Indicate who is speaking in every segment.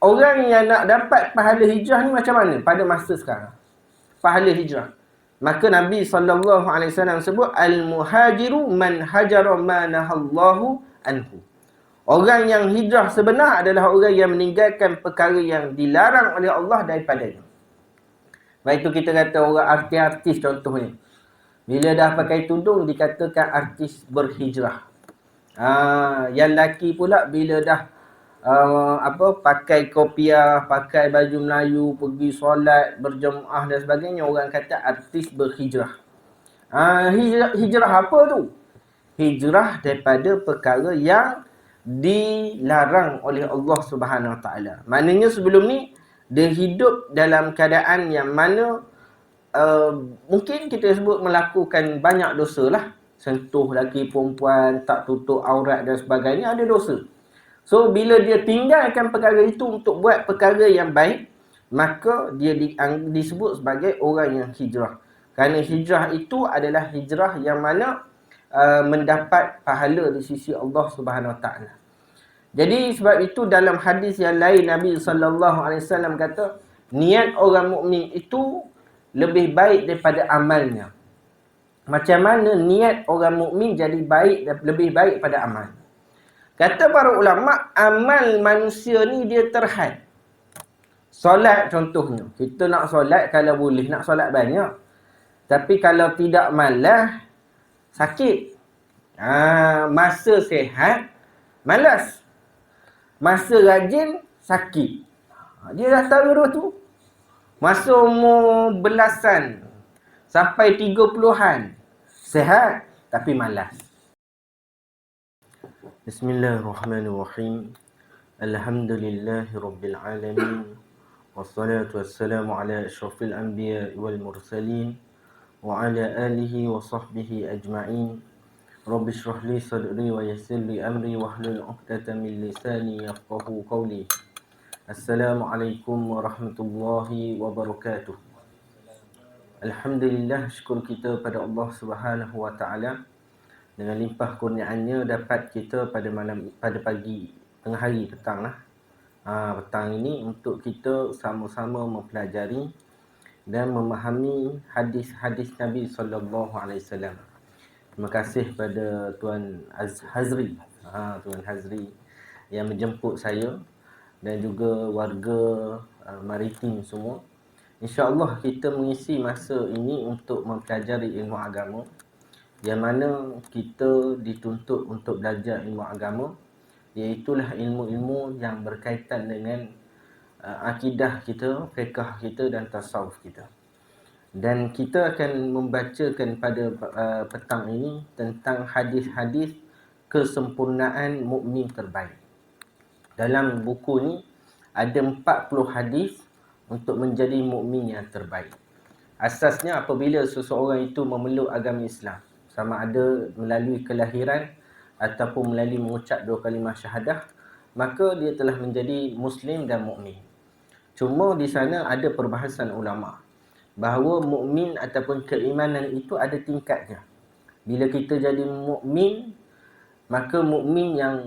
Speaker 1: orang yang nak dapat pahala hijrah ni macam mana pada masa sekarang? Pahala hijrah. Maka Nabi SAW sebut al-muhajiru man hajara ma nahallahu anhu. Orang yang hijrah sebenar adalah orang yang meninggalkan perkara yang dilarang oleh Allah daripadanya. Baik itu kita kata orang artis-artis contohnya. Bila dah pakai tudung dikatakan artis berhijrah. Yang lelaki pula bila dah pakai kopiah, pakai baju Melayu, pergi solat, berjemaah dan sebagainya, orang kata artis berhijrah. Hijrah apa tu? Hijrah daripada perkara yang dilarang oleh Allah Subhanahu Wa Taala. Maknanya sebelum ni dia hidup dalam keadaan yang mana mungkin kita sebut melakukan banyak dosa lah. Sentuh lelaki perempuan, tak tutup aurat dan sebagainya, ada dosa. So bila dia tinggalkan perkara itu untuk buat perkara yang baik, maka dia disebut sebagai orang yang hijrah. Kerana hijrah itu adalah hijrah yang mana mendapat pahala di sisi Allah Subhanahu Wa Taala. Jadi sebab itu dalam hadis yang lain Nabi SAW kata, niat orang mukmin itu lebih baik daripada amalnya. Macam mana niat orang mukmin jadi lebih baik pada amal? Kata para ulama, amal manusia ni dia terhad. Solat contohnya. Kita nak solat kalau boleh nak solat banyak. Tapi kalau tidak malas, sakit. Masa sihat, malas. Masa rajin, sakit. Dia dah tahu dulu tu. Masa umur belasan sampai 30-an, sihat tapi malas. Bismillahirrahmanirrahim. Alhamdulillahi rabbil alamin. Wassalatu wassalamu ala asyrafil anbiya wal mursalin wa ala alihi wa sahbihi ajma'in. Rabbi shrah li sadri wa yassir li amri wahlul 'uqdatam min lisani yafqahu qawli. Assalamualaikum warahmatullahi wabarakatuh. Alhamdulillah, syukur kita pada Allah Subhanahu Wa Taala dengan limpah kurniaannya dapat kita pada pagi tengah hari petang lah. Petang ini untuk kita sama-sama mempelajari dan memahami hadis-hadis Nabi SAW. Terima kasih pada Tuan Hazri, Tuan Hazri yang menjemput saya dan juga warga maritim semua. InsyaAllah kita mengisi masa ini untuk mempelajari ilmu agama, yang mana kita dituntut untuk belajar ilmu agama, iaitulah ilmu-ilmu yang berkaitan dengan akidah kita, fiqh kita dan tasawuf kita. Dan kita akan membacakan pada petang ini tentang hadis-hadis kesempurnaan mukmin terbaik. Dalam buku ni ada 40 hadis untuk menjadi mukmin yang terbaik. Asasnya apabila seseorang itu memeluk agama Islam, sama ada melalui kelahiran ataupun melalui mengucap 2 kalimah syahadah, maka dia telah menjadi muslim dan mukmin. Cuma di sana ada perbahasan ulama bahawa mukmin ataupun keimanan itu ada tingkatnya. Bila kita jadi mukmin, maka mukmin yang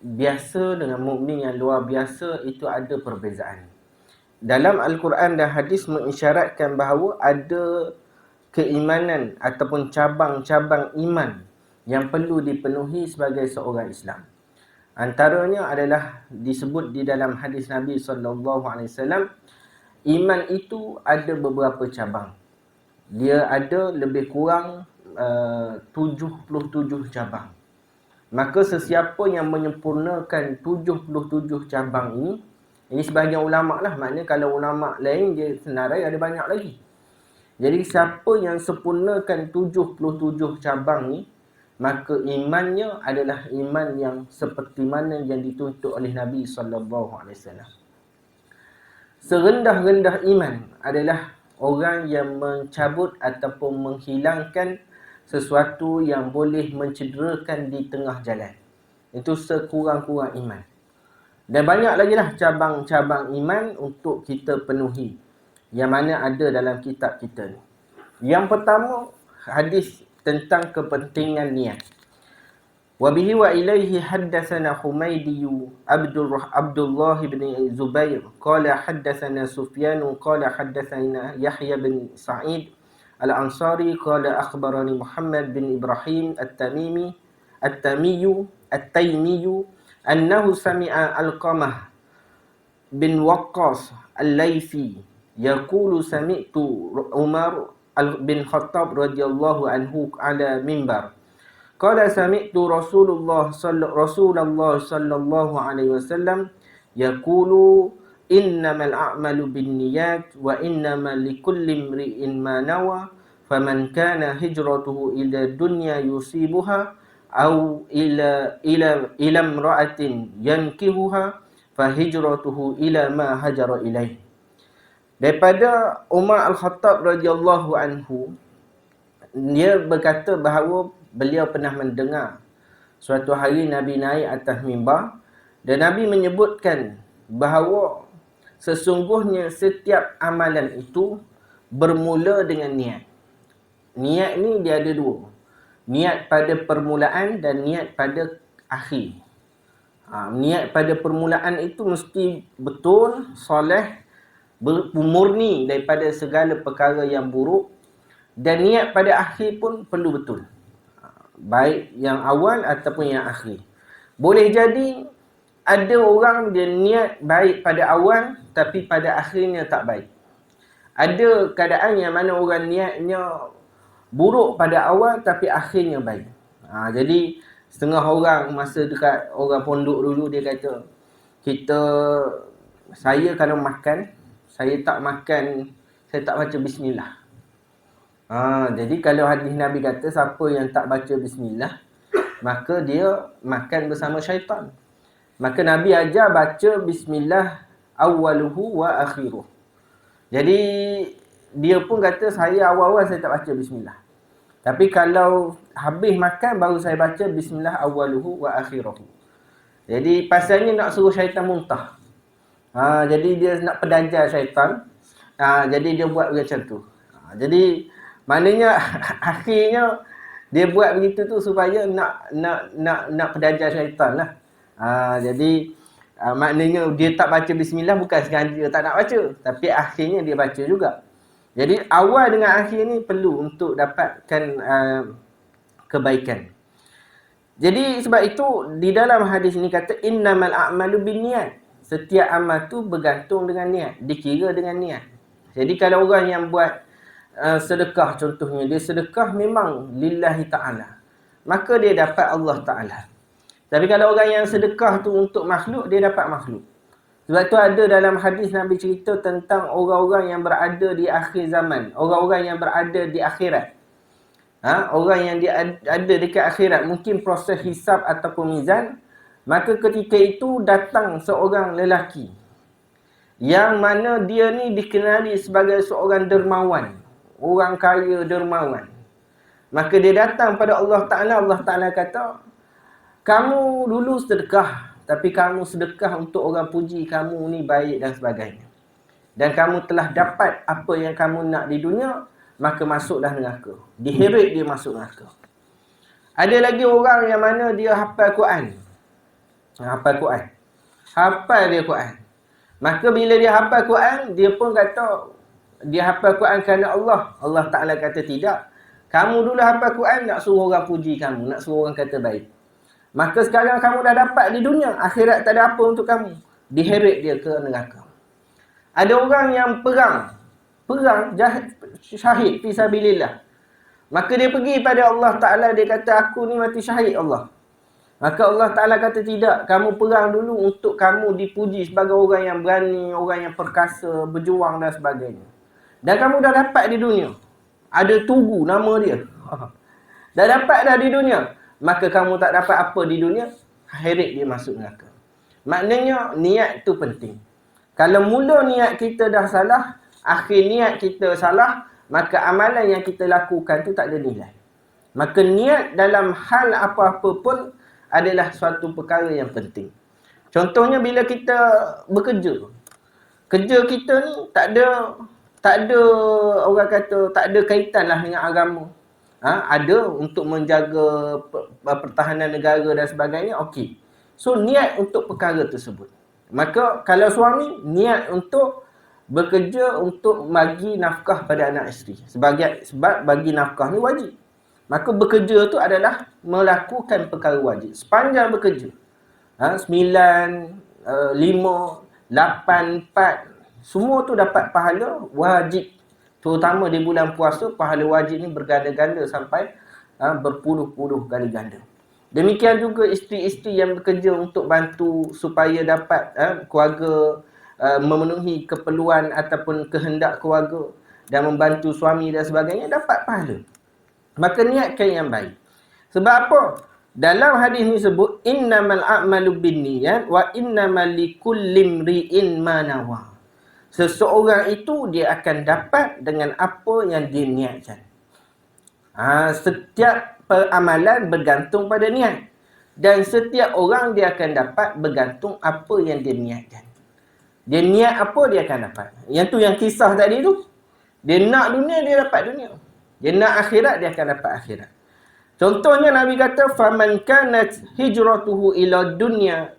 Speaker 1: biasa dengan mukmin yang luar biasa itu ada perbezaan. Dalam Al-Quran dan hadis mengisyaratkan bahawa ada keimanan ataupun cabang-cabang iman yang perlu dipenuhi sebagai seorang Islam. Antaranya adalah disebut di dalam hadis Nabi SAW, iman itu ada beberapa cabang. Dia ada lebih kurang 77 cabang. Maka sesiapa yang menyempurnakan 77 cabang ini sebahagian ulama lah, maknanya kalau ulama lain dia senarai ada banyak lagi. Jadi siapa yang sempurnakan 77 cabang ni, maka imannya adalah iman yang seperti mana yang dituntut oleh Nabi SAW. Serendah-rendah iman adalah orang yang mencabut ataupun menghilangkan sesuatu yang boleh mencederakan di tengah jalan. Itu sekurang-kurang iman. Dan banyak lagi lah cabang-cabang iman untuk kita penuhi, yang mana ada dalam kitab kita ni. Yang pertama, hadis tentang kepentingan niat. وبه وإليه حدثنا حميدي عبد الله بن زبير قال حدثنا سفيان قال حدثنا يحيى بن سعيد الأنصاري قال أخبرني محمد بن إبراهيم التيمي أنه سمع القمة بن وقاص الليثي يقول سمعت عمر بن الخطاب رضي الله عنه على منبر قال سمعت رسول الله صلى الله عليه وسلم يقول إنما الأعمال بالنيات وإنما لكل امرئ ما نوى فمن كان هجرته إلى الدنيا يصيبها أو إلى امرأة ينكهها فهجرته إلى ما هجر إليه. Daripada Umar Al-Khattab radhiyallahu anhu, dia berkata bahawa beliau pernah mendengar suatu hari Nabi naik atas mimbar dan Nabi menyebutkan bahawa sesungguhnya setiap amalan itu bermula dengan niat. Niat ni dia ada dua. Niat pada permulaan dan niat pada akhir. Niat pada permulaan itu mesti betul, soleh, murni daripada segala perkara yang buruk, dan niat pada akhir pun perlu betul, baik yang awal ataupun yang akhir. Boleh jadi ada orang dia niat baik pada awal tapi pada akhirnya tak baik. Ada keadaan yang mana orang niatnya buruk pada awal tapi akhirnya baik. Jadi setengah orang masa dekat orang pondok dulu dia kata, saya kalau makan, saya tak baca bismillah. Jadi kalau hadis Nabi kata siapa yang tak baca bismillah, maka dia makan bersama syaitan. Maka Nabi ajar baca bismillah awwaluhu wa akhiruh. Jadi dia pun kata saya awal-awal saya tak baca bismillah. Tapi kalau habis makan baru saya baca bismillah awwaluhu wa akhiruh. Jadi pasalnya nak suruh syaitan muntah. Jadi dia nak pedajar syaitan. Jadi dia buat macam tu. Jadi maknanya akhirnya dia buat begitu tu supaya nak pedajar syaitan lah. Jadi maknanya dia tak baca bismillah bukan sengaja tak nak baca, tapi akhirnya dia baca juga. Jadi awal dengan akhir ni perlu untuk dapatkan kebaikan. Jadi sebab itu di dalam hadis ni kata innamal a'malu binniyat. Setiap amal tu bergantung dengan niat, dikira dengan niat. Jadi kalau orang yang buat sedekah contohnya, dia sedekah memang lillahi ta'ala, maka dia dapat Allah Ta'ala. Tapi kalau orang yang sedekah tu untuk makhluk, dia dapat makhluk. Sebab tu ada dalam hadis Nabi cerita tentang orang-orang yang berada di akhir zaman, orang-orang yang berada di akhirat. Orang yang dia ada dekat akhirat, mungkin proses hisab ataupun mizan. Maka ketika itu datang seorang lelaki yang mana dia ni dikenali sebagai seorang dermawan, orang kaya dermawan. Maka dia datang pada Allah Ta'ala. Allah Ta'ala kata, kamu dulu sedekah, tapi kamu sedekah untuk orang puji kamu ni baik dan sebagainya. Dan kamu telah dapat apa yang kamu nak di dunia, maka masuklah neraka. Diheret dia masuk neraka. Ada lagi orang yang mana dia hafal Quran. Hafal dia Quran. Maka bila dia hafal Quran, dia pun kata dia hafal Quran kerana Allah. Allah Ta'ala kata tidak. Kamu dulu hafal Quran nak suruh orang puji kamu, nak suruh orang kata baik. Maka sekarang kamu dah dapat di dunia, akhirat tak ada apa untuk kamu. Diheret dia ke neraka. Ada orang yang perang syahid fisabilillah. Maka dia pergi pada Allah Ta'ala, dia kata aku ni mati syahid Allah. Maka Allah Ta'ala kata tidak, kamu perang dulu untuk kamu dipuji sebagai orang yang berani, orang yang perkasa, berjuang dan sebagainya. Dan kamu dah dapat di dunia. Ada Tugu nama dia. Dah dapat dah di dunia. Maka kamu tak dapat apa di dunia, heret dia masuk neraka. Maknanya niat tu penting. Kalau mula niat kita dah salah, akhir niat kita salah, maka amalan yang kita lakukan tu tak ada nilai. Maka niat dalam hal apa-apa pun adalah suatu perkara yang penting. Contohnya bila kita bekerja. Kerja kita ni tak ada orang kata tak ada kaitan lah dengan agama. ada untuk menjaga pertahanan negara dan sebagainya, okey. So niat untuk perkara tersebut. Maka kalau suami niat untuk bekerja untuk bagi nafkah pada anak isteri. Sebab bagi nafkah ni wajib. Maka bekerja tu adalah melakukan perkara wajib. Sepanjang bekerja. 9, 5, 8, 4. Semua tu dapat pahala wajib. Terutama di bulan puasa, pahala wajib ni berganda-ganda sampai berpuluh-puluh kali ganda. Demikian juga isteri-isteri yang bekerja untuk bantu supaya dapat keluarga memenuhi keperluan ataupun kehendak keluarga dan membantu suami dan sebagainya, dapat pahala. Maka niatkan yang baik. Sebab apa? Dalam hadis ni sebut innamal a'malu binniyat wa innamal likulli imri'in ma nawa. Seseorang itu dia akan dapat dengan apa yang dia niatkan. Setiap amalan bergantung pada niat. Dan setiap orang dia akan dapat bergantung apa yang dia niatkan. Dia niat apa, dia akan dapat. Yang tu yang kisah tadi tu. Dia nak dunia, dia dapat dunia. Dia nak akhirat, dia akan dapat akhirat. Contohnya Nabi kata, faman kanat hijratuhu ila dunya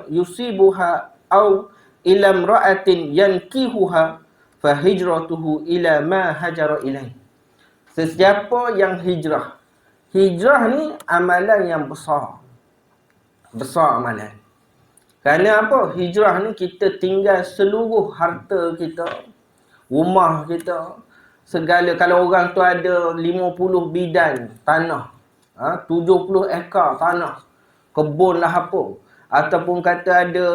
Speaker 1: yusibuha au ila imra'atin yankihuha fa hijratuhu ila ma hajara ilaih. Sesiapa yang hijrah. Hijrah ni amalan yang besar. Besar amalan. Kerana apa? Hijrah ni kita tinggal seluruh harta kita, rumah kita, segala. Kalau orang tu ada 50 bidan tanah, 70 ekar tanah, kebun lah apa, ataupun kata ada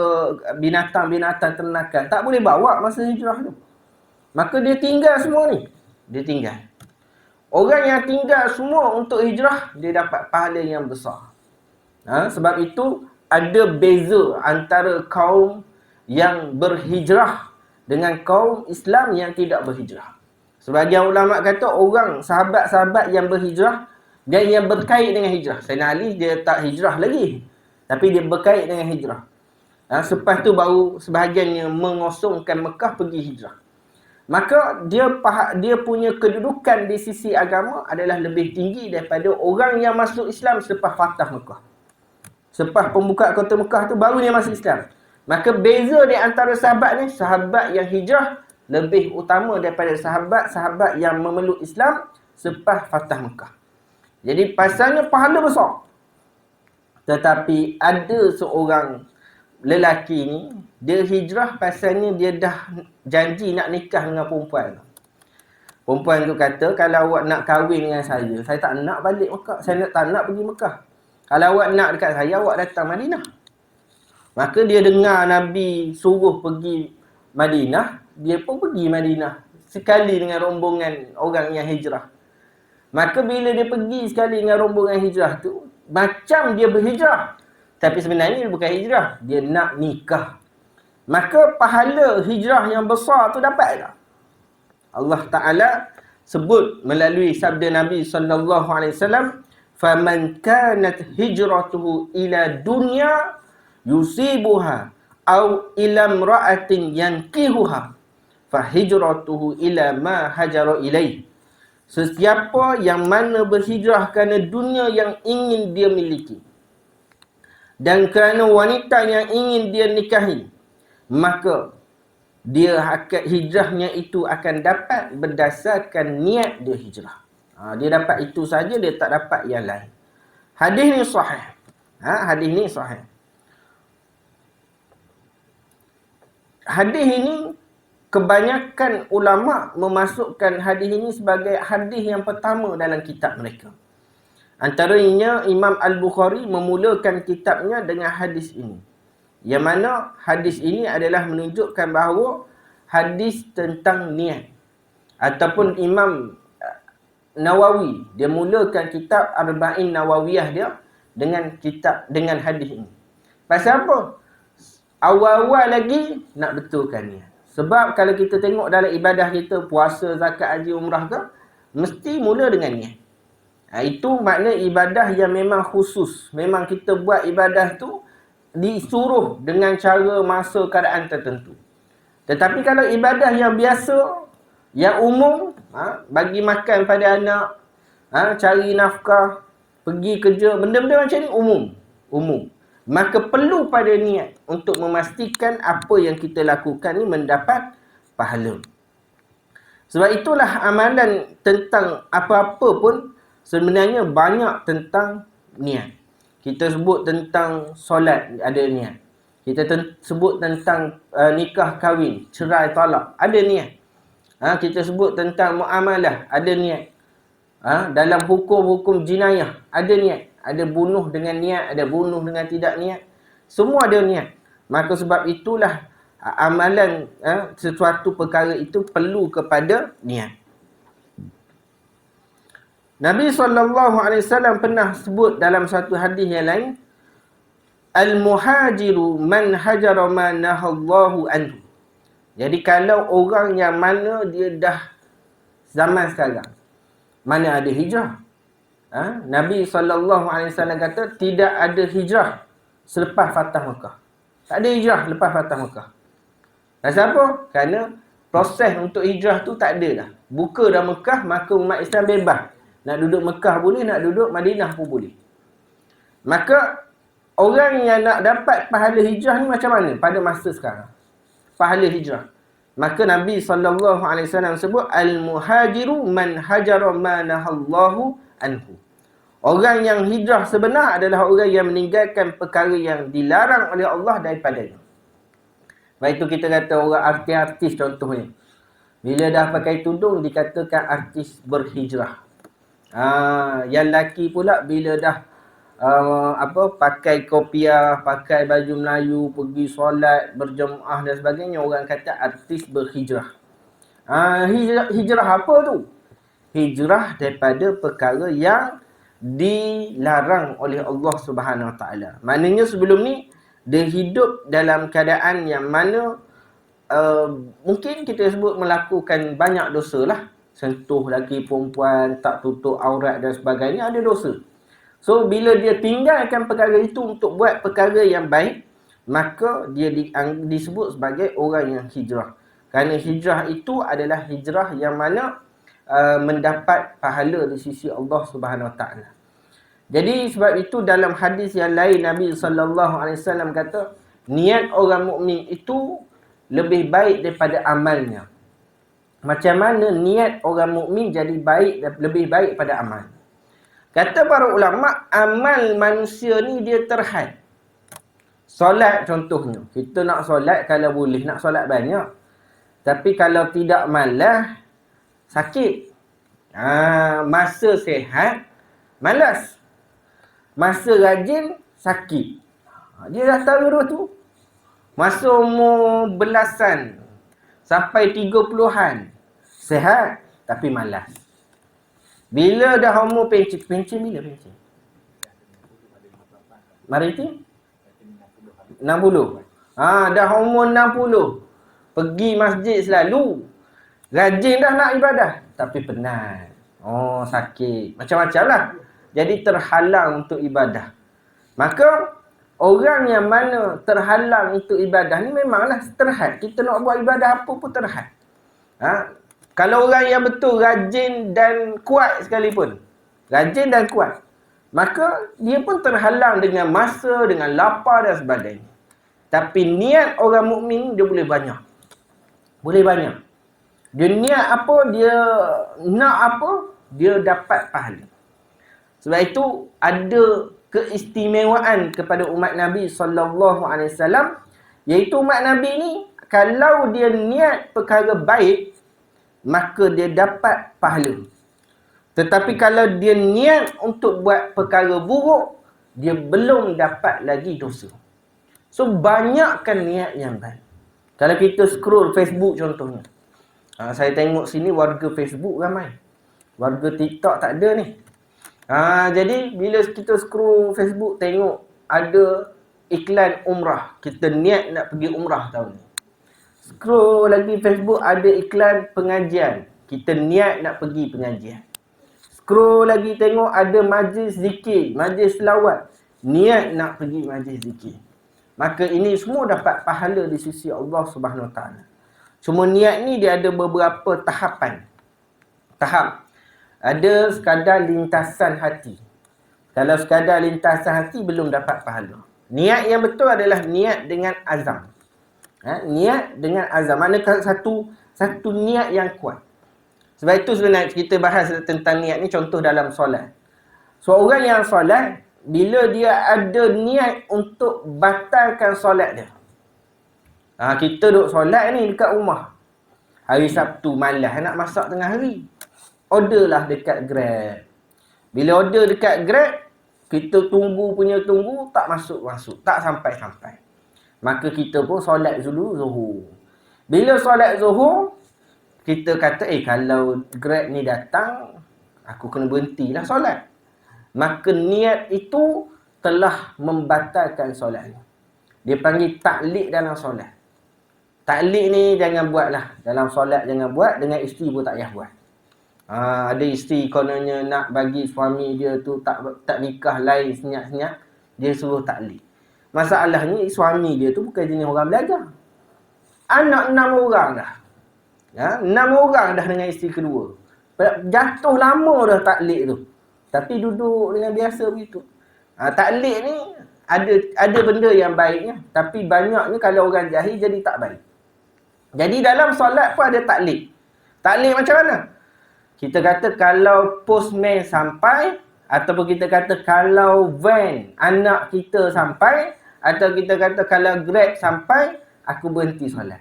Speaker 1: binatang-binatang ternakan, tak boleh bawa masa hijrah tu. Maka dia tinggal semua ni. Dia tinggal. Orang yang tinggal semua untuk hijrah, dia dapat pahala yang besar. Sebab itu ada beza antara kaum yang berhijrah dengan kaum Islam yang tidak berhijrah. Sebagian ulama kata orang sahabat-sahabat yang berhijrah dan yang berkait dengan hijrah. Sayyidina Ali dia tak hijrah lagi, tapi dia berkait dengan hijrah. Selepas tu baru sebahagiannya mengosongkan Mekah pergi hijrah. Maka dia punya kedudukan di sisi agama adalah lebih tinggi daripada orang yang masuk Islam selepas Fatah Mekah. Selepas pembukaan kota Mekah tu baru dia masuk Islam. Maka beza di antara sahabat ni, sahabat yang hijrah lebih utama daripada sahabat-sahabat yang memeluk Islam selepas Fatah Mekah. Jadi pasalnya pahala besar. Tetapi ada seorang lelaki ni, dia hijrah pasalnya dia dah janji nak nikah dengan perempuan. Perempuan tu kata, kalau awak nak kahwin dengan saya tak nak balik Mekah. Saya tak nak pergi Mekah. Kalau awak nak dekat saya, awak datang Madinah. Maka dia dengar Nabi suruh pergi Madinah, dia pun pergi Madinah. Sekali dengan rombongan orang yang hijrah. Maka bila dia pergi sekali dengan rombongan hijrah tu, macam dia berhijrah. Tapi sebenarnya dia bukan hijrah, dia nak nikah. Maka pahala hijrah yang besar tu dapat tak? Allah Ta'ala sebut melalui sabda Nabi SAW, faman kanat hijratuhu ila dunya yusibuha au ila imra'atin yankihuha fa hijratuhu ila ma hajara ilaih. Sesiapa yang mana berhijrah kerana dunia yang ingin dia miliki dan kerana wanita yang ingin dia nikahi, maka dia hijrahnya itu akan dapat berdasarkan niat dia hijrah. Dia dapat itu saja, dia tak dapat yang lain. Hadis ni sahih. Hadis ni sahih. Hadis ini kebanyakan ulama memasukkan hadis ini sebagai hadis yang pertama dalam kitab mereka. Antaranya Imam Al-Bukhari memulakan kitabnya dengan hadis ini. Yang mana hadis ini adalah menunjukkan bahawa hadis tentang niat. Ataupun Imam Nawawi, dia mulakan kitab Arba'in Nawawiyah dia dengan hadis ini. Pasal apa? Awal-awal lagi nak betulkan niat. Sebab kalau kita tengok dalam ibadah kita, puasa, zakat, haji, umrah ke, mesti mula dengan niat. Itu makna ibadah yang memang khusus. Memang kita buat ibadah tu disuruh dengan cara masa keadaan tertentu. Tetapi kalau ibadah yang biasa, yang umum, bagi makan pada anak, cari nafkah, pergi kerja, benda-benda macam ni umum. Maka perlu pada niat untuk memastikan apa yang kita lakukan ni mendapat pahala. Sebab itulah amalan tentang apa-apa pun sebenarnya banyak tentang niat. Kita sebut tentang solat, ada niat. Kita sebut tentang nikah kahwin, cerai talak, ada niat. Kita sebut tentang muamalah, ada niat. Dalam hukum-hukum jenayah, ada niat. Ada bunuh dengan niat, ada bunuh dengan tidak niat. Semua ada niat. Maka sebab itulah amalan sesuatu perkara itu perlu kepada niat. Nabi SAW pernah sebut dalam satu hadis yang lain, Al-muhajiru man hajara ma nahallahu anhu. Jadi kalau orang yang mana dia dah zaman sekarang, mana ada hijrah. Nabi SAW kata tidak ada hijrah selepas Fatah Mekah. Tak ada hijrah lepas Fatah Mekah. Kenapa apa? Kerana proses untuk hijrah tu tak ada dah. Buka dah Mekah, maka umat Islam bebas. Nak duduk Mekah boleh, nak duduk Madinah pun boleh. Maka orang yang nak dapat pahala hijrah ni macam mana pada masa sekarang? Pahala hijrah. Maka Nabi SAW sebut Al-muhajiru man hajara ma nahallahu anhu. Orang yang hijrah sebenar adalah orang yang meninggalkan perkara yang dilarang oleh Allah daripadanya. Baik itu kita kata orang artis-artis contohnya. Bila dah pakai tudung dikatakan artis berhijrah. Yang lelaki pula bila dah pakai kopiah, pakai baju Melayu, pergi solat, berjemaah dan sebagainya, orang kata artis berhijrah. Hijrah apa tu? Hijrah daripada perkara yang dilarang oleh Allah Subhanahu Wa Taala. Maknanya sebelum ni dia hidup dalam keadaan yang mana mungkin kita sebut melakukan banyak dosa lah. Sentuh lelaki perempuan, tak tutup aurat dan sebagainya, ada dosa. So bila dia tinggalkan perkara itu untuk buat perkara yang baik, maka dia disebut sebagai orang yang hijrah. Kerana hijrah itu adalah hijrah yang mana mendapat pahala di sisi Allah Subhanahu Wa Taala. Jadi sebab itu dalam hadis yang lain Nabi SAW kata, niat orang mukmin itu lebih baik daripada amalnya. Macam mana niat orang mukmin jadi baik, lebih baik pada amal? Kata para ulama, amal manusia ni dia terhad. Solat contohnya. Kita nak solat kalau boleh, nak solat banyak. Tapi kalau tidak malas, sakit. Masa sehat, malas. Masa rajin, sakit. Dia dah tahu dua tu. Masa umur belasan sampai 30-an, sehat tapi malas. Bila dah umur pencen bila pencen? Maritim? 60. Dah umur 60. Pergi masjid selalu. Rajin dah nak ibadah. Tapi penat. Sakit. Macam-macam lah. Jadi terhalang untuk ibadah. Maka orang yang mana terhalang untuk ibadah ni memanglah terhad. Kita nak buat ibadah apa pun terhad. Kalau orang yang betul rajin dan kuat sekalipun, rajin dan kuat, maka dia pun terhalang dengan masa, dengan lapar dan sebagainya. Tapi niat orang mukmin dia boleh banyak. Boleh banyak. Dia niat apa, dia nak apa, dia dapat pahala. Sebab itu ada keistimewaan kepada umat Nabi SAW, iaitu umat Nabi ni kalau dia niat perkara baik, maka dia dapat pahala. Tetapi kalau dia niat untuk buat perkara buruk, dia belum dapat lagi dosa. So banyakkan niat yang baik. Kalau kita scroll Facebook contohnya, saya tengok sini warga Facebook ramai, warga TikTok tak ada ni. Jadi bila kita scroll Facebook tengok ada iklan umrah, kita niat nak pergi umrah tahun ni. Scroll lagi Facebook ada iklan pengajian, kita niat nak pergi pengajian. Scroll lagi tengok ada majlis zikir, majlis selawat, niat nak pergi majlis zikir. Maka ini semua dapat pahala di sisi Allah Subhanahu Wa Taala. Cuma niat ni dia ada beberapa tahapan. Tahap. Ada sekadar lintasan hati. Kalau sekadar lintasan hati belum dapat pahala. Niat yang betul adalah niat dengan azam. Niat dengan azam. Manakah satu niat yang kuat. Sebab itu sebenarnya kita bahas tentang niat ni contoh dalam solat. Seorang yang solat, bila dia ada niat untuk batalkan solat dia. Kita duduk solat ni dekat rumah. Hari Sabtu malas nak masak tengah hari. Orderlah dekat Grab. Bila order dekat Grab, kita tunggu, tak masuk. Tak sampai-sampai. Maka kita pun solat dulu Zuhur. Bila solat Zuhur, kita kata, kalau Grab ni datang, aku kena berhentilah solat. Maka niat itu telah membatalkan solat ni. Dia panggil taklid dalam solat. Taklid ni jangan buatlah. Dalam solat jangan buat, dengan isteri pun tak payah buat. Ada isteri kononnya nak bagi suami dia tu tak nikah lain senyap-senyap, dia suruh taklid. Masalahnya suami dia tu bukan jenis orang belajar. Anak 6 orang dah. 6 orang dah dengan isteri kedua. Jatuh lama dah taklid tu. Tapi duduk dengan biasa begitu. Taklid ni ada benda yang baiknya, tapi banyaknya kalau orang jahil jadi tak baik. Jadi dalam solat pun ada taklid. Taklid macam mana? Kita kata kalau postman sampai, ataupun kita kata kalau van anak kita sampai, atau kita kata kalau Grab sampai, aku berhenti solat.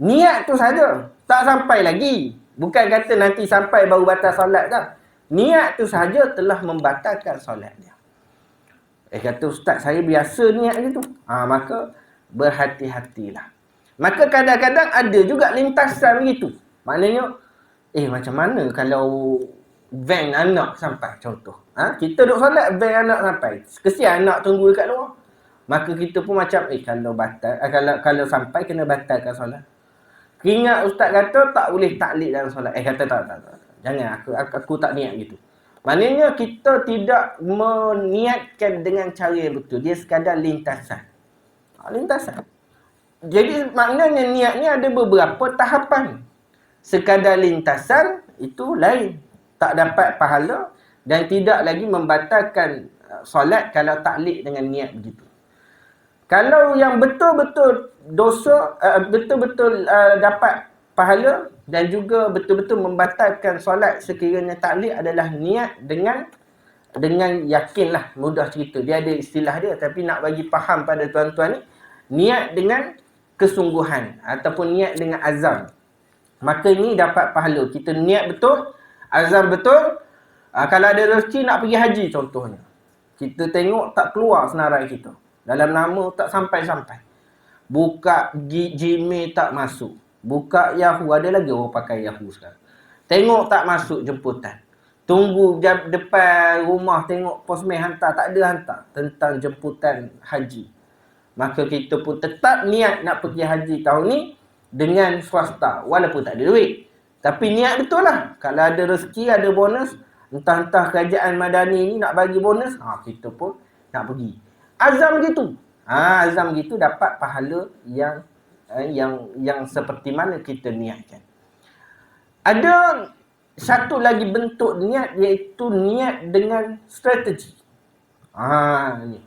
Speaker 1: Niat tu saja, tak sampai lagi. Bukan kata nanti sampai baru batal solat dah. Niat tu saja telah membatalkan solat dia. Kata ustaz, saya biasa niat gitu. Maka berhati-hatilah. Maka kadang-kadang ada juga lintasan begitu. Maknanya, macam mana kalau van anak sampai, contoh. Kita duduk solat, van anak sampai. Kesian anak tunggu dekat luar. Maka kita pun macam, kalau batal, kalau sampai kena batalkan solat. Ingat ustaz kata tak boleh taklid dalam solat. Kata tak. Jangan, aku tak niat gitu. Maknanya kita tidak meniatkan dengan cara yang betul. Dia sekadar lintasan. Lintasan. Jadi maknanya niat ni ada beberapa tahapan. Sekadar lintasan itu lain. Tak dapat pahala dan tidak lagi membatalkan solat kalau taklid dengan niat begitu. Kalau yang betul-betul dosa, betul-betul dapat pahala dan juga betul-betul membatalkan solat sekiranya taklid adalah niat dengan yakinlah, mudah cerita. Dia ada istilah dia, tapi nak bagi faham pada tuan-tuan ni, niat dengan kesungguhan ataupun niat dengan azam. Maka ini dapat pahala. Kita niat betul, azam betul. Kalau ada rezeki nak pergi haji contohnya. Kita tengok tak keluar senarai kita. Dalam nama tak sampai-sampai. Buka Gmail tak masuk. Buka Yahoo, ada lagi orang pakai Yahoo sekarang. Tengok tak masuk jemputan. Tunggu depan rumah tengok postman hantar, tak ada hantar tentang jemputan haji. Maka kita pun tetap niat nak pergi haji tahun ni dengan swasta walaupun tak ada duit. Tapi niat betul lah. Kalau ada rezeki, ada bonus, entah-entah kerajaan Madani ni nak bagi bonus, kita pun nak pergi. Azam gitu. Azam gitu dapat pahala yang seperti mana kita niatkan. Ada satu lagi bentuk niat, iaitu niat dengan strategi. Ni.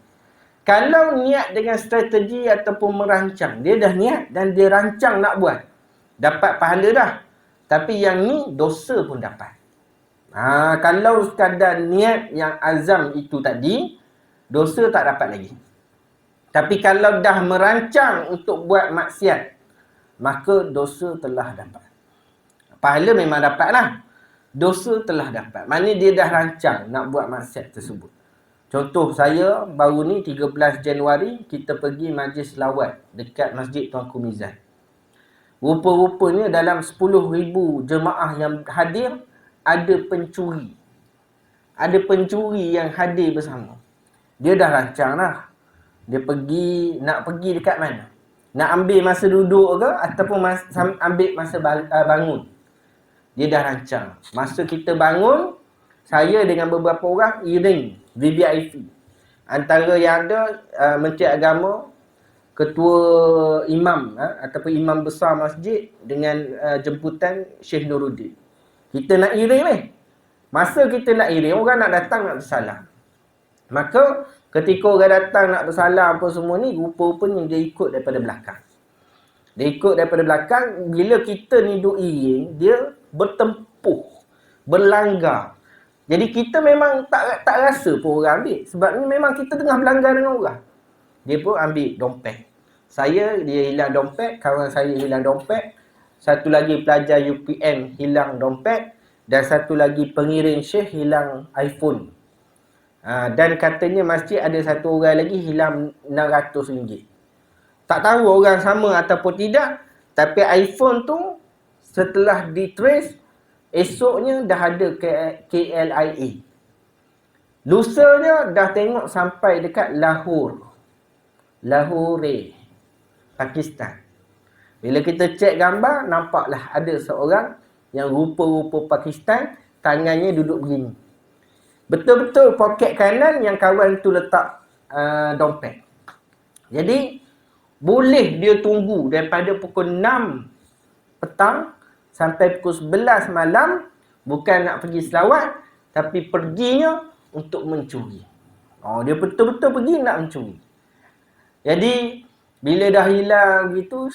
Speaker 1: Kalau niat dengan strategi ataupun merancang, dia dah niat dan dia rancang nak buat, dapat pahala dah. Tapi yang ni dosa pun dapat. Kalau sekadar niat yang azam itu tadi, dosa tak dapat lagi. Tapi kalau dah merancang untuk buat maksiat, maka dosa telah dapat. Pahala memang dapatlah. Dosa telah dapat. Maknanya dia dah rancang nak buat maksiat tersebut. Contoh saya, baru ni 13 Januari, kita pergi majlis selawat dekat Masjid Tuanku Mizan. Rupa-rupanya dalam 10,000 jemaah yang hadir, ada pencuri. Ada pencuri yang hadir bersama. Dia dah rancang lah. Dia nak pergi dekat mana? Nak ambil masa duduk ke ataupun ambil masa bangun? Dia dah rancang. Masa kita bangun, saya dengan beberapa orang iring VVIP. Antara yang ada Menteri Agama, Ketua Imam ataupun Imam Besar Masjid dengan jemputan Syekh Nuruddin. Kita nak iring ni. Masa kita nak iring, orang nak datang nak bersalam. Maka ketika orang datang nak bersalam apa semua ni, rupa-rupanya dia ikut daripada belakang. Dia ikut daripada belakang. Bila kita ni duk iring, dia bertempuh, berlanggar. Jadi kita memang tak rasa pun orang ambil. Sebab ni memang kita tengah berlanggar dengan orang. Dia pun ambil dompet. Dia hilang dompet, kawan saya hilang dompet. Satu lagi pelajar UPM hilang dompet. Dan satu lagi pengiring Syekh hilang iPhone. Dan katanya masjid ada satu orang lagi hilang RM600. Tak tahu orang sama ataupun tidak. Tapi iPhone tu setelah ditrace, esoknya dah ada KLIA. Lusanya dah tengok sampai dekat Lahore, Pakistan. Bila kita cek gambar, nampaklah ada seorang yang rupa-rupa Pakistan, tangannya duduk begini. Betul-betul poket kanan yang kawan tu letak dompet. Jadi, boleh dia tunggu daripada pukul 6 petang sampai pukul 11 malam, bukan nak pergi selawat, tapi perginya untuk mencuri. Dia betul-betul pergi nak mencuri. Jadi, bila dah hilang gitu,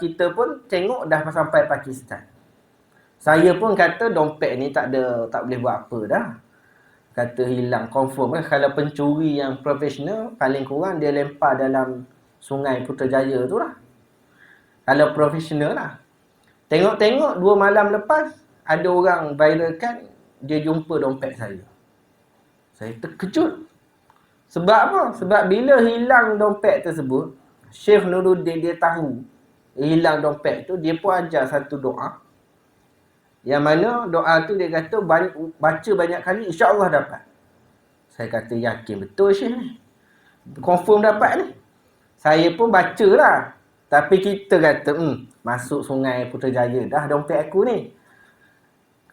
Speaker 1: kita pun tengok dah sampai Pakistan. Saya pun kata dompet ni tak boleh buat apa dah. Kata hilang, confirm kan. Kalau pencuri yang profesional, paling kurang dia lempar dalam Sungai Putrajaya tu lah. Kalau profesional lah. Tengok-tengok 2 malam lepas, ada orang viralkan, dia jumpa dompet saya. Saya terkejut. Sebab apa? Sebab bila hilang dompet tersebut, Syekh Nuruddin dia tahu hilang dompet tu, dia pun ajar satu doa. Yang mana doa tu dia kata baca banyak kali, insya-Allah dapat. Saya kata yakin betul Syekh ni. Confirm dapat ni. Saya pun bacalah. Tapi kita kata, masuk Sungai Putrajaya dah dompet aku ni.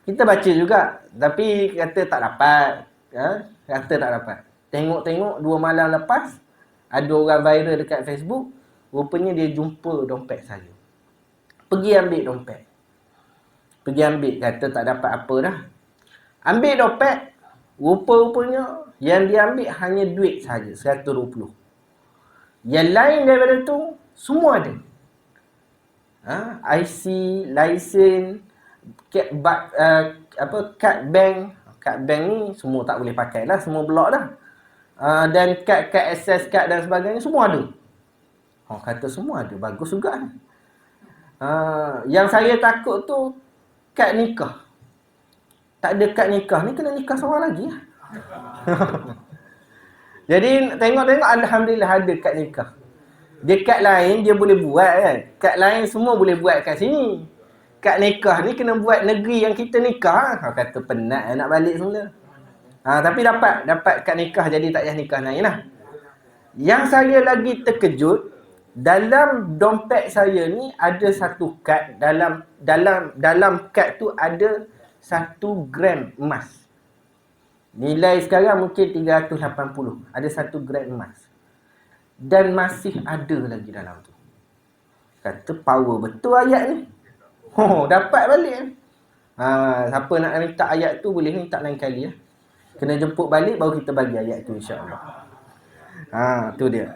Speaker 1: Kita baca juga. Tapi kata tak dapat. Kata tak dapat. Tengok-tengok 2 malam lepas, ada orang viral dekat Facebook, rupanya dia jumpa dompet saya. Pergi ambil dompet. Pergi ambil, kata tak dapat apa dah. Ambil dompet, rupa-rupanya yang dia ambil hanya duit saja, 120. Yang lain daripada tu, semua ada. IC, lesen, kad bank. Kad bank ni semua tak boleh pakai lah, semua blok dah. Dan kad access card dan sebagainya semua ada. Kata semua ada, bagus juga ni. Yang saya takut tu kad nikah. Tak ada kad nikah ni, kena nikah seorang lagi lah. Jadi tengok-tengok alhamdulillah ada kad nikah. Dia kad lain dia boleh buat kan. Kad lain semua boleh buat kat sini. Kad nikah ni kena buat negeri yang kita nikah. Kata penat nak balik semula. Tapi dapat kad nikah, jadi tak payah nikah lain lah. Yang saya lagi terkejut, dalam dompet saya ni ada satu kad, dalam kad tu ada 1 gram emas. Nilai sekarang mungkin 380. Ada 1 gram emas. Dan masih ada lagi dalam tu. Kata power betul ayat ni. Dapat balik. Siapa nak minta ayat tu boleh minta lain kali lah. Kena jemput balik baru kita bagi ayat tu insya-Allah. Tu dia.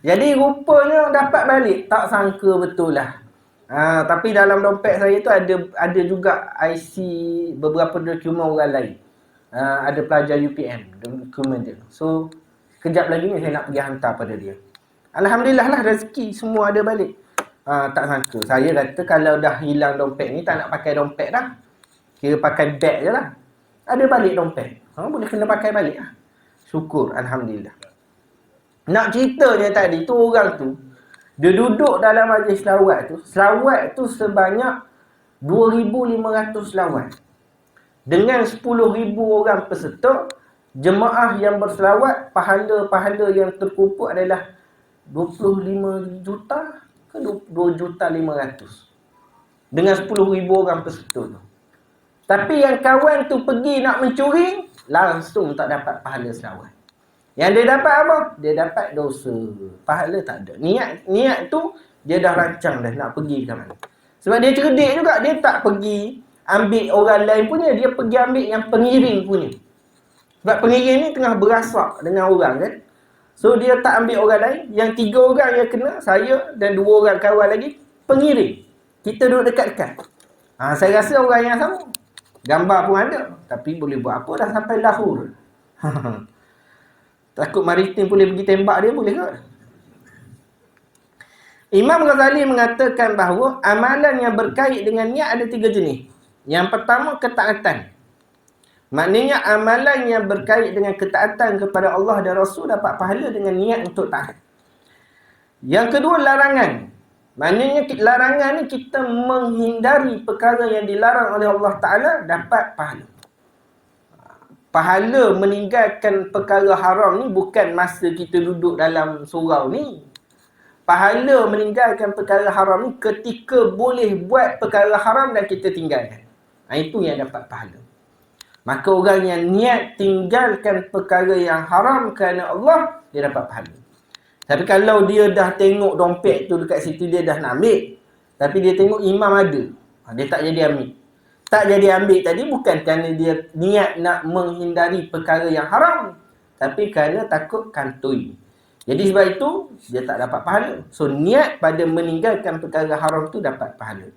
Speaker 1: Jadi rupanya dapat balik. Tak sangka betul lah. Tapi dalam dompet saya tu ada juga IC beberapa dokumen orang lain. Ada pelajar UPM dokumen dia. So kejap lagi ni saya nak pergi hantar pada dia. Alhamdulillah lah rezeki semua ada balik. Tak sangka. Saya kata kalau dah hilang dompet ni tak nak pakai dompet dah. Kira pakai beg je lah. Ada balik dompet. Boleh kena pakai balik lah. Syukur alhamdulillah. Nak ceritanya tadi tu orang tu dia duduk dalam majlis selawat tu. Selawat tu sebanyak 2,500 selawat. Dengan 10,000 orang peserta, jemaah yang berselawat, pahala-pahala yang terkumpul adalah 25 juta ke 2,500,000. Dengan 10,000 orang peserta tu. Tapi yang kawan tu pergi nak mencuri, langsung tak dapat pahala selawat. Yang dia dapat apa? Dia dapat dosa. Pahala tak ada. Niat tu dia dah rancang dah nak pergi ke mana. Sebab dia cerdik juga, dia tak pergi ambil orang lain punya, dia pergi ambil yang pengiring punya. Sebab pengiring ni tengah berasak dengan orang kan. So dia tak ambil orang lain, yang 3 orang yang kena, saya dan 2 orang kawan lagi, pengiring. Kita duduk dekat-dekat. Saya rasa orang yang sama. Gambar pun ada, tapi boleh buat apa, dah sampai Lahore. Takut maritim boleh pergi tembak dia, boleh ke? Imam Ghazali mengatakan bahawa amalan yang berkait dengan niat ada 3 jenis. Yang pertama, ketaatan. Maknanya amalan yang berkait dengan ketaatan kepada Allah dan Rasul dapat pahala dengan niat untuk taat. Yang kedua, larangan. Maknanya larangan ni kita menghindari perkara yang dilarang oleh Allah Ta'ala, dapat pahala. Pahala meninggalkan perkara haram ni bukan masa kita duduk dalam surau ni. Pahala meninggalkan perkara haram ni ketika boleh buat perkara haram dan kita tinggalkan. Itu yang dapat pahala. Maka orang yang niat tinggalkan perkara yang haram kerana Allah, dia dapat pahala. Tapi kalau dia dah tengok dompet tu dekat situ, dia dah nak ambil, tapi dia tengok imam ada, dia tak jadi ambil. Tak jadi ambil tadi bukan kerana dia niat nak menghindari perkara yang haram, tapi kerana takut kantoi. Jadi sebab itu, dia tak dapat pahala. So, niat pada meninggalkan perkara haram tu dapat pahala.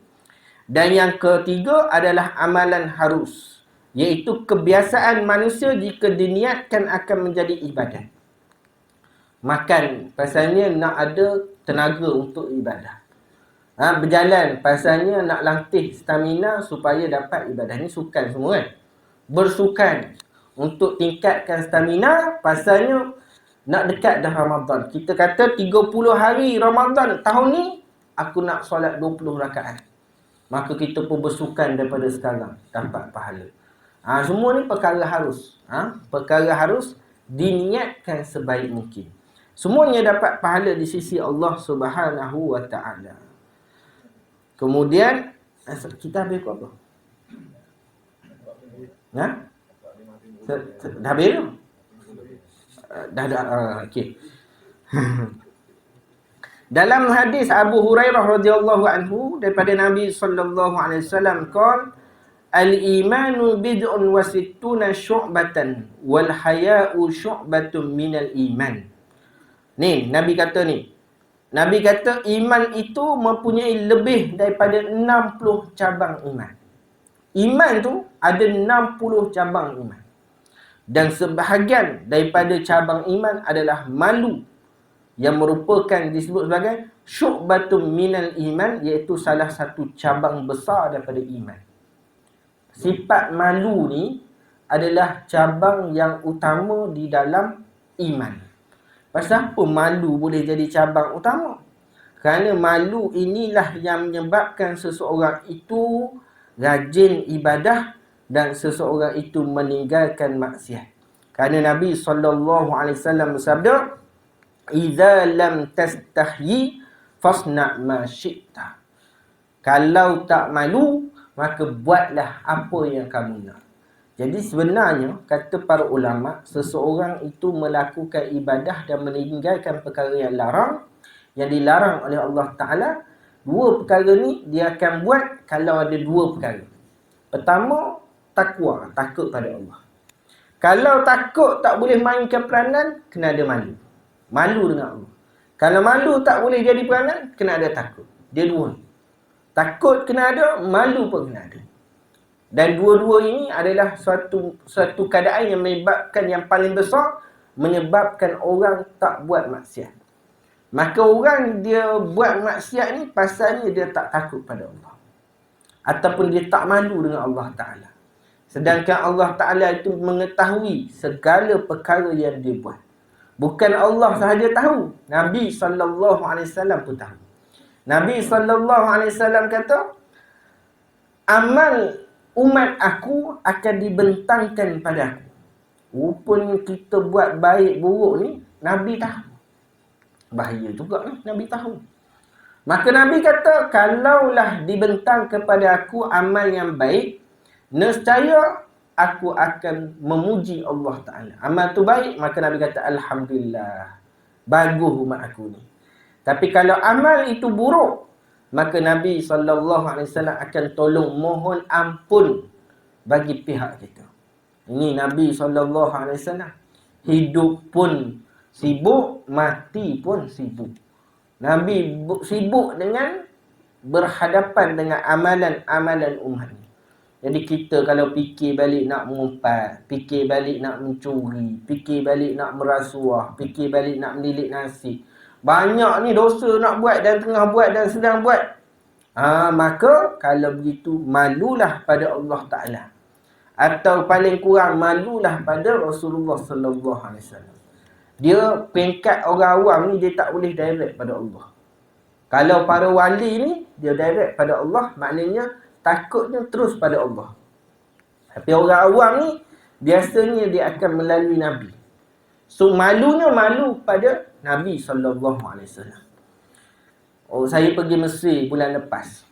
Speaker 1: Dan yang ketiga adalah amalan harus, iaitu kebiasaan manusia jika diniatkan akan menjadi ibadat. Makan, pasalnya nak ada tenaga untuk ibadah. Berjalan, pasalnya nak latih stamina supaya dapat ibadah. Ni sukan semua kan. Bersukan untuk tingkatkan stamina, pasalnya nak dekat dah Ramadan. Kita kata 30 hari Ramadan tahun ni, aku nak solat 20 rakaat. Maka kita pun bersukan daripada sekarang, dapat pahala. Semua ni perkara harus. Perkara harus diniatkan sebaik mungkin. Semuanya dapat pahala di sisi Allah Subhanahu wa Ta'ala. Kemudian, kita habis apa? Dah habis tu? Okey. Dalam hadis Abu Hurairah radhiyallahu anhu daripada Nabi sallallahu alaihi wasallam qala al-imanu bid'un wa sittuna syu'batan wal haya'u syu'batun minal iman. Ni Nabi kata ni. Nabi kata iman itu mempunyai lebih daripada 60 cabang iman. Iman tu ada 60 cabang iman. Dan sebahagian daripada cabang iman adalah malu, yang merupakan disebut sebagai syu'batun minal iman, iaitu salah satu cabang besar daripada iman. Sifat malu ni adalah cabang yang utama di dalam iman. Pasal apa malu boleh jadi cabang utama? Kerana malu inilah yang menyebabkan seseorang itu rajin ibadah dan seseorang itu meninggalkan maksiat. Kerana Nabi SAW bersabda, "Idza lam tastahyi fasna' ma syi'ta." Kalau tak malu, maka buatlah apa yang kamu nak. Jadi sebenarnya, kata para ulama, seseorang itu melakukan ibadah dan meninggalkan perkara yang dilarang oleh Allah Ta'ala. 2 perkara ni dia akan buat kalau ada 2 perkara. Pertama, takwa, takut pada Allah. Kalau takut tak boleh mainkan peranan, kena ada malu. Malu dengan Allah. Kalau malu tak boleh jadi peranan, kena ada takut. Dia 2. Takut kena ada, malu pun kena ada. Dan 2-2 ini adalah suatu keadaan yang menyebabkan, yang paling besar, menyebabkan orang tak buat maksiat. Maka orang dia buat maksiat ni pasalnya dia tak takut pada Allah, ataupun dia tak malu dengan Allah Ta'ala. Sedangkan Allah Ta'ala itu mengetahui segala perkara yang dia buat. Bukan Allah sahaja tahu, Nabi SAW pun tahu. Nabi SAW kata, amal umat aku akan dibentangkan pada aku. Rupanya kita buat baik buruk ni, Nabi tahu. Bahaya juga ni, Nabi tahu. Maka Nabi kata, kalaulah dibentang kepada aku amal yang baik, nescaya aku akan memuji Allah Ta'ala. Amal tu baik, maka Nabi kata, Alhamdulillah, bagus umat aku ni. Tapi kalau amal itu buruk, maka Nabi SAW akan tolong mohon ampun bagi pihak kita. Ini Nabi SAW. Hidup pun sibuk, mati pun sibuk. Nabi sibuk dengan berhadapan dengan amalan-amalan umat ni. Jadi kita kalau fikir balik nak mengumpat, fikir balik nak mencuri, fikir balik nak merasuah, fikir balik nak menilik nasi. Banyak ni dosa nak buat dan tengah buat dan sedang buat. Maka kalau begitu malulah pada Allah Ta'ala. Atau paling kurang malulah pada Rasulullah sallallahu alaihi wasallam. Dia peringkat orang awam ni dia tak boleh direct pada Allah. Kalau para wali ni dia direct pada Allah, maknanya takutnya terus pada Allah. Tapi orang awam ni biasanya dia akan melalui Nabi. So malunya malu pada Nabi sallallahu alaihi wasallam. Saya pergi Mesir bulan lepas.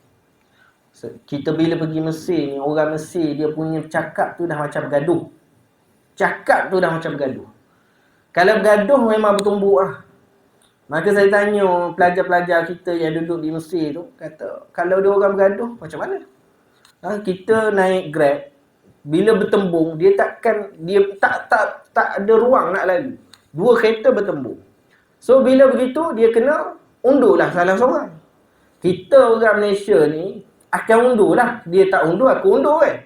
Speaker 1: Kita bila pergi Mesir ni, orang Mesir dia punya cakap tu dah macam bergaduh. Cakap tu dah macam bergaduh. Kalau bergaduh memang bertumbuk lah. Maka saya tanya pelajar-pelajar kita yang duduk di Mesir tu, kata, kalau dia orang bergaduh, macam mana? Kita naik Grab, bila bertembung, dia tak ada ruang nak lalu. Dua kereta bertembung. So bila begitu, dia kena undur lah salah seorang. Kita orang Malaysia ni, akan undur lah. Dia tak undur, aku undur kan.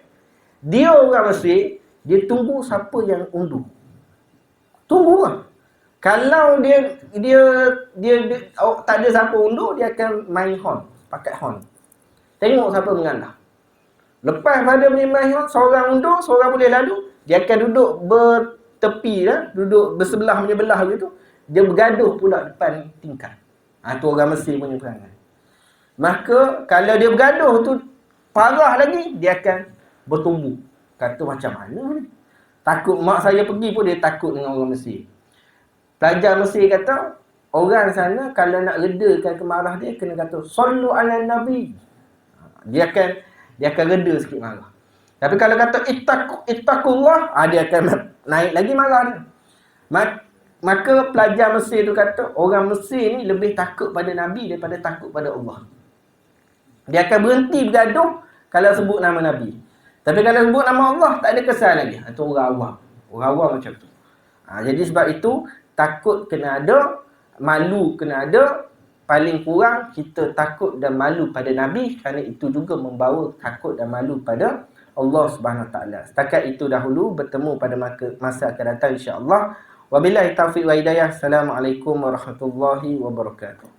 Speaker 1: Dia orang Mesir, dia tunggu siapa yang undur. Tunggu lah. Kalau dia tak ada siapa undur, dia akan main horn. Pakai horn. Tengok siapa mengalah. Lepas pada main horn, seorang undur, seorang boleh lalu. Dia akan duduk bertepi lah. Duduk bersebelah punya belah gitu. Dia bergaduh pula depan tingkat. Tu orang Mesir punya perangai. Maka kalau dia bergaduh tu parah lagi, dia akan bertumbuh. Kata macam mana ni? Takut, mak saya pergi pun dia takut dengan orang Mesir. Pelajar Mesir kata, orang sana kalau nak redakan kemarah dia, kena kata, Sallu ala Nabi. Dia akan reda sikit marah. Tapi kalau kata, Ittaqullah, dia akan naik lagi marah dia. Maka pelajar Mesir tu kata, orang Mesir ni lebih takut pada Nabi daripada takut pada Allah. Dia akan berhenti bergaduh kalau sebut nama Nabi. Tapi kalau sebut nama Allah, tak ada kesan lagi. Itu orang awam. Orang awam macam tu. Jadi sebab itu, takut kena ada, malu kena ada. Paling kurang, kita takut dan malu pada Nabi. Kerana itu juga membawa takut dan malu pada Allah Subhanahu Wa Taala. Setakat itu dahulu, bertemu pada masa akan datang insya-Allah. Wabillahi taufiq wa hidayah. Assalamualaikum warahmatullahi wabarakatuh.